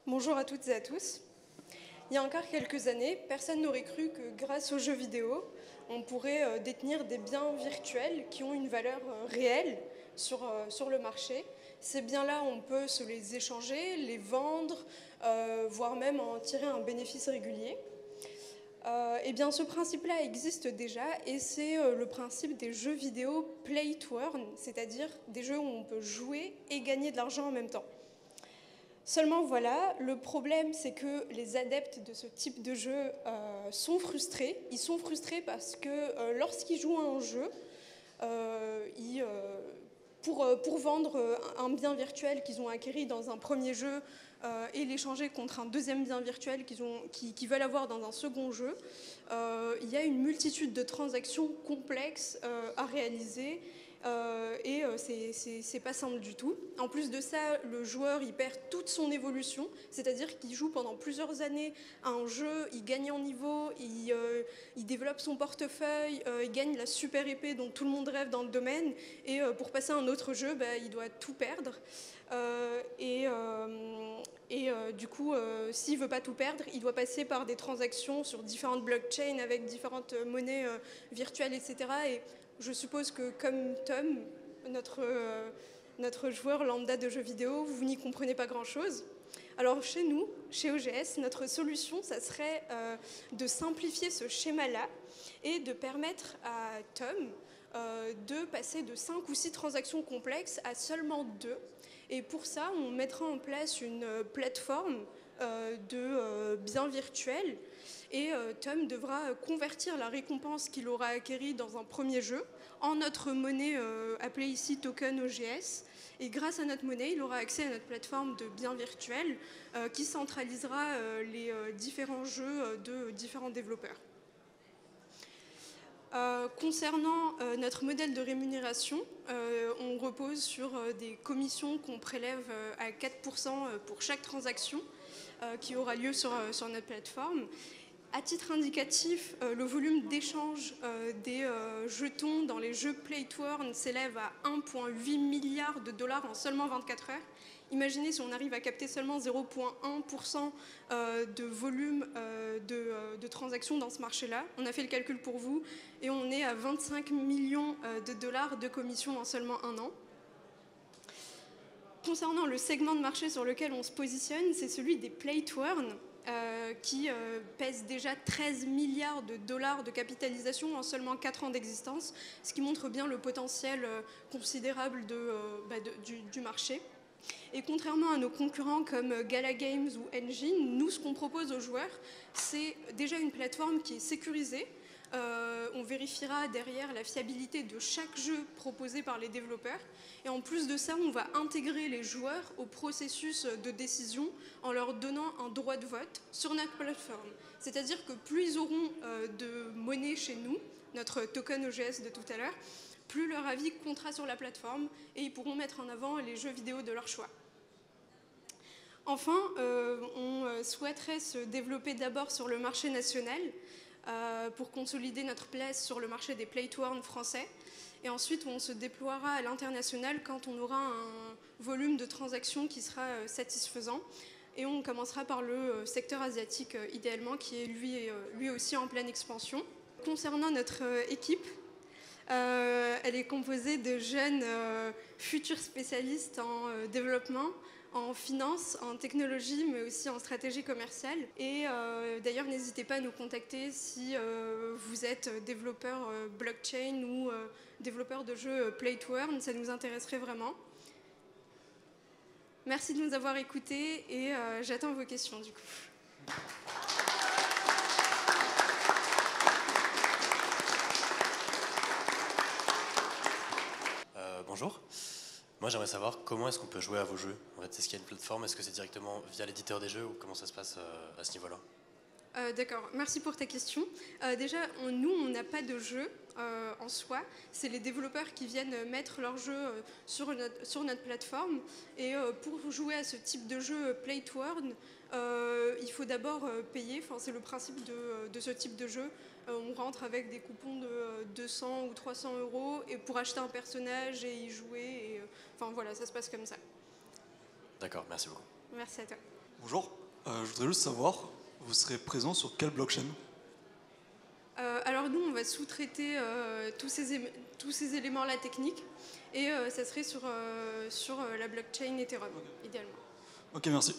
Bonjour à toutes et à tous. Il y a encore quelques années, personne n'aurait cru que grâce aux jeux vidéo, on pourrait détenir des biens virtuels qui ont une valeur réelle sur le marché. Ces biens-là, on peut se les échanger, les vendre, voire même en tirer un bénéfice régulier. Eh bien, ce principe-là existe déjà et c'est le principe des jeux vidéo play to earn, c'est-à-dire des jeux où on peut jouer et gagner de l'argent en même temps. Seulement voilà, le problème c'est que les adeptes de ce type de jeu sont frustrés. Ils sont frustrés parce que lorsqu'ils jouent à un jeu, pour vendre un bien virtuel qu'ils ont acquis dans un premier jeu et l'échanger contre un deuxième bien virtuel qu'ils veulent avoir dans un second jeu, il y a une multitude de transactions complexes à réaliser et c'est pas simple du tout. En plus de ça, le joueur il perd toute son évolution, c'est-à-dire qu'il joue pendant plusieurs années à un jeu, il gagne en niveau, il développe son portefeuille, il gagne la super épée dont tout le monde rêve dans le domaine, et pour passer à un autre jeu, il doit tout perdre. Du coup, s'il ne veut pas tout perdre, il doit passer par des transactions sur différentes blockchains avec différentes monnaies virtuelles, etc. Et je suppose que comme Tom, notre joueur lambda de jeux vidéo, vous n'y comprenez pas grand-chose. Alors chez nous, chez OGS, notre solution, ça serait de simplifier ce schéma-là et de permettre à Tom de passer de 5 ou 6 transactions complexes à seulement 2. Et pour ça, on mettra en place une plateforme de biens virtuels. Et Tom devra convertir la récompense qu'il aura acquérie dans un premier jeu en notre monnaie appelée ici Token OGS. Et grâce à notre monnaie, il aura accès à notre plateforme de biens virtuels qui centralisera les différents jeux de différents développeurs. Concernant notre modèle de rémunération, on repose sur des commissions qu'on prélève à 4% pour chaque transaction qui aura lieu sur notre plateforme. À titre indicatif, le volume d'échange des jetons dans les jeux Play to Earn s'élève à 1,8 milliard de dollars en seulement 24 heures. Imaginez si on arrive à capter seulement 0,1% de volume de transactions dans ce marché-là. On a fait le calcul pour vous et on est à 25 millions de dollars de commissions en seulement un an. Concernant le segment de marché sur lequel on se positionne, c'est celui des Play to Earn. Qui pèse déjà 13 milliards de dollars de capitalisation en seulement 4 ans d'existence, ce qui montre bien le potentiel considérable du marché. Et contrairement à nos concurrents comme Gala Games ou Engine, nous, ce qu'on propose aux joueurs, c'est déjà une plateforme qui est sécurisée. On vérifiera derrière la fiabilité de chaque jeu proposé par les développeurs. Et en plus de ça, on va intégrer les joueurs au processus de décision en leur donnant un droit de vote sur notre plateforme. C'est-à-dire que plus ils auront de monnaie chez nous, notre token OGS de tout à l'heure, plus leur avis comptera sur la plateforme et ils pourront mettre en avant les jeux vidéo de leur choix. Enfin, on souhaiterait se développer d'abord sur le marché national pour consolider notre place sur le marché des Play to Earn français. Et ensuite, on se déploiera à l'international quand on aura un volume de transactions qui sera satisfaisant. Et on commencera par le secteur asiatique, idéalement, qui est lui aussi en pleine expansion. Concernant notre équipe, elle est composée de jeunes futurs spécialistes en développement, en finance, en technologie, mais aussi en stratégie commerciale. Et d'ailleurs, n'hésitez pas à nous contacter si vous êtes développeur blockchain ou développeur de jeux Play to Earn, ça nous intéresserait vraiment. Merci de nous avoir écoutés et j'attends vos questions du coup. Bonjour. Moi, j'aimerais savoir comment est-ce qu'on peut jouer à vos jeux. En fait, est-ce qu'il y a une plateforme? Est-ce que c'est directement via l'éditeur des jeux ou comment ça se passe à ce niveau-là? D'accord, merci pour ta question. Déjà, nous, on n'a pas de jeu en soi. C'est les développeurs qui viennent mettre leurs jeux sur notre plateforme. Et pour jouer à ce type de jeu Play to Earn, il faut d'abord payer. Enfin, c'est le principe de ce type de jeu. On rentre avec des coupons de 200 ou 300 euros et pour acheter un personnage et y jouer. Enfin voilà, ça se passe comme ça. D'accord, merci beaucoup. Merci à toi. Bonjour, je voudrais juste savoir, vous serez présent sur quelle blockchain? Alors nous, on va sous-traiter tous ces éléments-là techniques et ça serait sur la blockchain Ethereum, idéalement. Ok, merci.